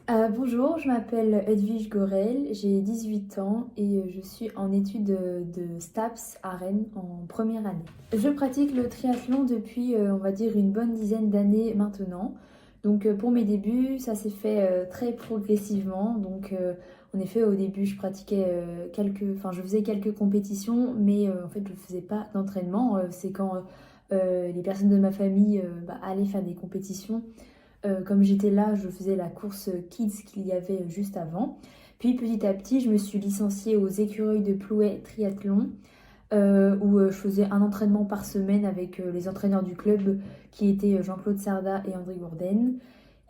Bonjour, je m'appelle Edwige Gorel, j'ai 18 ans et je suis en études de STAPS à Rennes en première année. Je pratique le triathlon depuis, on va dire, une bonne dizaine d'années maintenant. Donc pour mes débuts, ça s'est fait très progressivement. En effet, au début, je pratiquais je faisais quelques compétitions, mais en fait, je ne faisais pas d'entraînement. C'est quand les personnes de ma famille allaient faire des compétitions. Comme j'étais là, je faisais la course Kids qu'il y avait juste avant. Puis petit à petit, je me suis licenciée aux écureuils de Plouay Triathlon, où je faisais un entraînement par semaine avec les entraîneurs du club qui étaient Jean-Claude Sarda et André Gourden.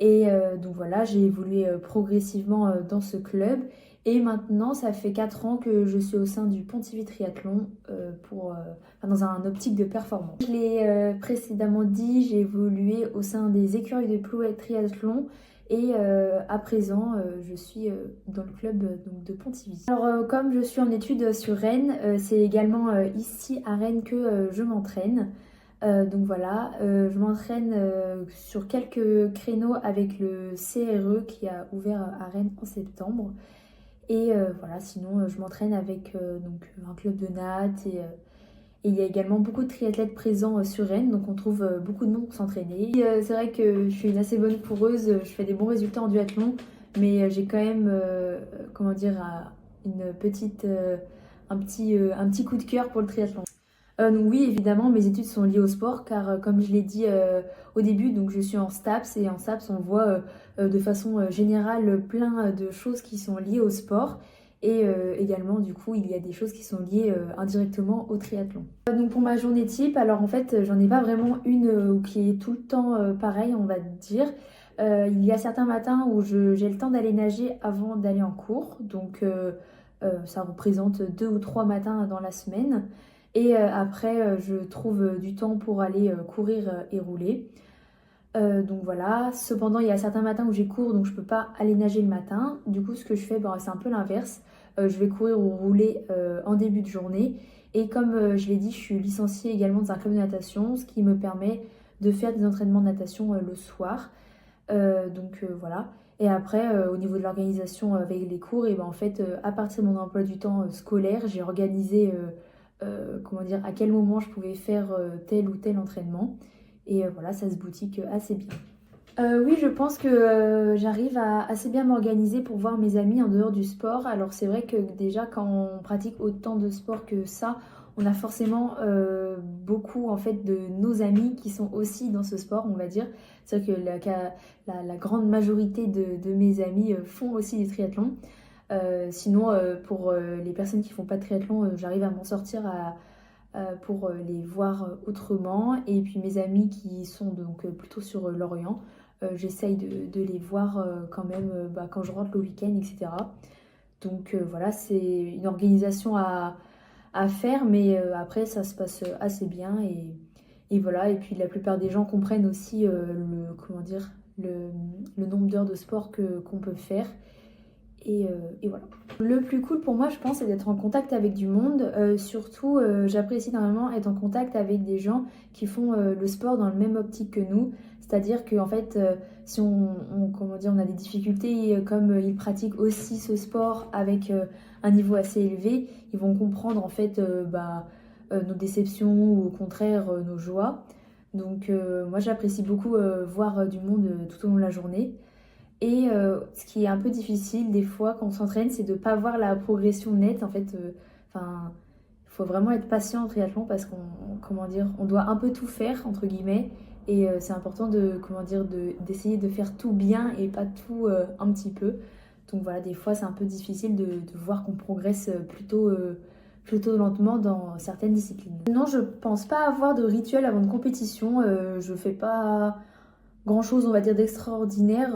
Donc voilà, j'ai évolué progressivement dans ce club. Et maintenant, ça fait 4 ans que je suis au sein du Pontivy Triathlon dans un optique de performance. Je l'ai précédemment dit, j'ai évolué au sein des écuries de Plouay Triathlon. À présent, je suis dans le club donc, de Pontivy. Comme je suis en études sur Rennes, c'est également ici à Rennes que je m'entraîne. Je m'entraîne sur quelques créneaux avec le CRE qui a ouvert à Rennes en septembre. Sinon je m'entraîne avec un club de natte et il y a également beaucoup de triathlètes présents sur Rennes, donc on trouve beaucoup de monde pour s'entraîner. C'est vrai que je suis une assez bonne coureuse, je fais des bons résultats en duathlon, mais j'ai quand même, une petite, un petit coup de cœur pour le triathlon. Donc oui, évidemment, mes études sont liées au sport car comme je l'ai dit au début, donc je suis en STAPS et en STAPS on voit de façon générale plein de choses qui sont liées au sport et également du coup il y a des choses qui sont liées indirectement au triathlon. Donc pour ma journée type, alors en fait j'en ai pas vraiment une qui est tout le temps pareille on va dire. Il y a certains matins où j'ai le temps d'aller nager avant d'aller en cours, ça représente 2 ou 3 matins dans la semaine. Après, je trouve du temps pour aller courir et rouler. Donc voilà, cependant il y a certains matins où j'ai cours donc je peux pas aller nager le matin. Du coup ce que je fais c'est un peu l'inverse. Je vais courir ou rouler en début de journée. Et comme je l'ai dit, je suis licenciée également dans un club de natation, ce qui me permet de faire des entraînements de natation le soir. Voilà. Et après, au niveau de l'organisation avec les cours, en fait, à partir de mon emploi du temps scolaire, j'ai organisé à quel moment je pouvais faire tel ou tel entraînement. Voilà, ça se boutique assez bien. Oui, je pense que j'arrive à assez bien m'organiser pour voir mes amis en dehors du sport. Alors c'est vrai que déjà quand on pratique autant de sport que ça, on a forcément beaucoup en fait de nos amis qui sont aussi dans ce sport, on va dire. C'est vrai que la grande majorité de mes amis font aussi du triathlon. Sinon, pour les personnes qui font pas de triathlon, j'arrive à m'en sortir pour les voir autrement. Et puis mes amis qui sont donc plutôt sur l'Orient, j'essaye de les voir quand même quand je rentre le week-end, etc. Voilà, c'est une organisation à faire, mais après ça se passe assez bien et voilà. Et puis la plupart des gens comprennent aussi le nombre d'heures de sport qu'on peut faire. Et voilà. Le plus cool pour moi, je pense, c'est d'être en contact avec du monde. Surtout, j'apprécie énormément être en contact avec des gens qui font le sport dans le même optique que nous. C'est-à-dire qu'en fait, si on a des difficultés, comme ils pratiquent aussi ce sport avec un niveau assez élevé, ils vont comprendre en fait nos déceptions ou au contraire nos joies. Moi, j'apprécie beaucoup voir du monde tout au long de la journée. Ce qui est un peu difficile des fois quand on s'entraîne, c'est de ne pas voir la progression nette. En fait, il faut vraiment être patient en triathlon parce on doit un peu tout faire, entre guillemets. C'est important d'essayer de faire tout bien et pas tout un petit peu. Donc voilà, des fois c'est un peu difficile de voir qu'on progresse plutôt lentement dans certaines disciplines. Non, je pense pas avoir de rituel avant de compétition. Je fais pas grand-chose, on va dire, d'extraordinaire.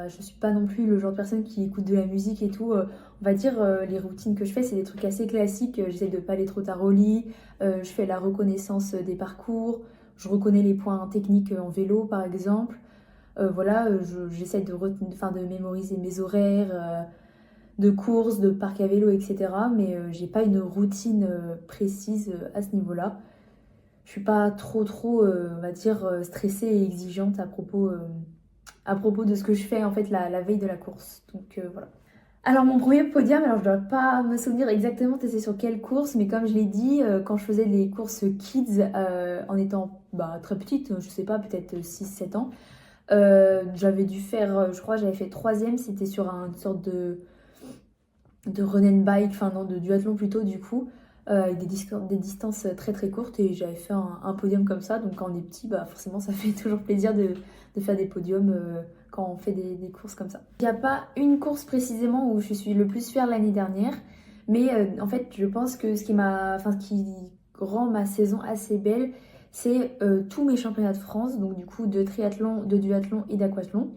Je suis pas non plus le genre de personne qui écoute de la musique et tout. On va dire, les routines que je fais, c'est des trucs assez classiques. J'essaie de pas aller trop tard au lit. Je fais la reconnaissance des parcours. Je reconnais les points techniques en vélo, par exemple. J'essaie de mémoriser mes horaires de courses, de parc à vélo, etc. Mais j'ai pas une routine précise à ce niveau-là. Je suis pas trop, on va dire, stressée et exigeante à propos à propos de ce que je fais en fait la veille de la course. Donc voilà. Alors mon premier podium, alors je dois pas me souvenir exactement c'était sur quelle course, mais comme je l'ai dit, quand je faisais les courses kids en étant très petite, je sais pas, peut-être 6-7 ans, j'avais dû faire, je crois j'avais fait troisième, c'était sur une sorte de run and bike, enfin non, de duathlon plutôt du coup, avec des distances très très courtes et j'avais fait un podium comme ça. Donc quand on est petit, forcément ça fait toujours plaisir de faire des podiums quand on fait des courses comme ça. Il n'y a pas une course précisément où je suis le plus fière l'année dernière, mais en fait je pense que ce qui rend ma saison assez belle, c'est tous mes championnats de France, donc du coup de triathlon, de duathlon et d'aquathlon.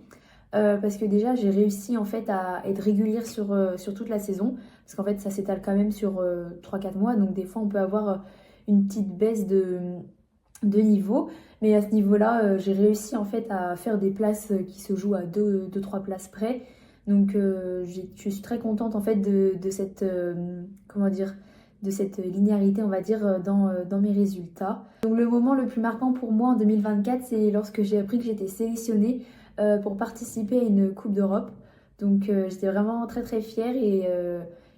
Parce que déjà j'ai réussi en fait à être régulière sur toute la saison, parce qu'en fait ça s'étale quand même sur 3-4 mois, donc des fois on peut avoir une petite baisse de niveau, mais à ce niveau-là j'ai réussi en fait à faire des places qui se jouent à 2-3 places près, donc je suis très contente en fait de cette, comment dire, de cette linéarité on va dire dans mes résultats. Donc le moment le plus marquant pour moi en 2024, c'est lorsque j'ai appris que j'étais sélectionnée pour participer à une Coupe d'Europe. Donc j'étais vraiment très très fière et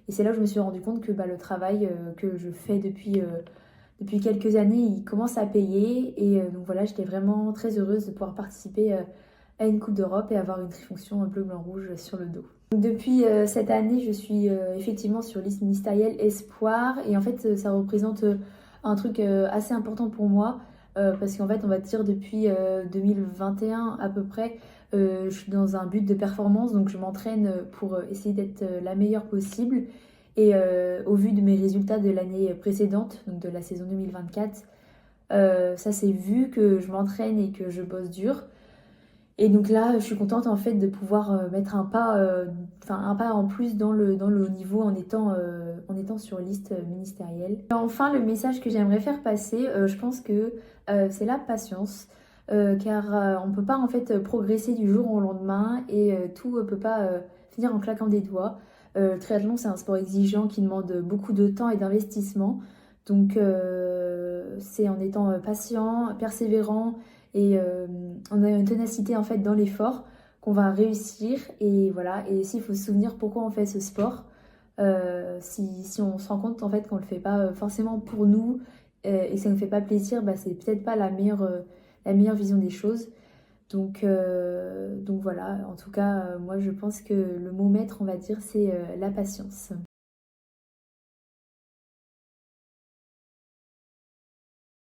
c'est là où je me suis rendu compte que le travail que je fais depuis quelques années, il commence à payer. Et donc voilà, j'étais vraiment très heureuse de pouvoir participer à une Coupe d'Europe et avoir une trifonction bleu, blanc, rouge sur le dos. Donc, depuis cette année, je suis effectivement sur liste ministérielle Espoir et en fait ça représente un truc assez important pour moi. Parce qu'en fait, on va dire depuis 2021 à peu près, je suis dans un but de performance, donc je m'entraîne pour essayer d'être la meilleure possible. Et au vu de mes résultats de l'année précédente, donc de la saison 2024, ça s'est vu que je m'entraîne et que je bosse dur. Et donc là, je suis contente en fait de pouvoir mettre un pas en plus dans le haut niveau en étant sur liste ministérielle. Et enfin, le message que j'aimerais faire passer, je pense que c'est la patience, car on ne peut pas en fait progresser du jour au lendemain et tout ne peut pas finir en claquant des doigts. Le triathlon, c'est un sport exigeant qui demande beaucoup de temps et d'investissement. Donc c'est en étant patient, persévérant et on a une ténacité en fait dans l'effort qu'on va réussir. Et voilà, et aussi il faut se souvenir pourquoi on fait ce sport. Si on se rend compte en fait qu'on le fait pas forcément pour nous et que ça ne nous fait pas plaisir, c'est peut-être pas la meilleure vision des choses. Donc voilà, en tout cas, moi je pense que le mot maître, on va dire, c'est la patience.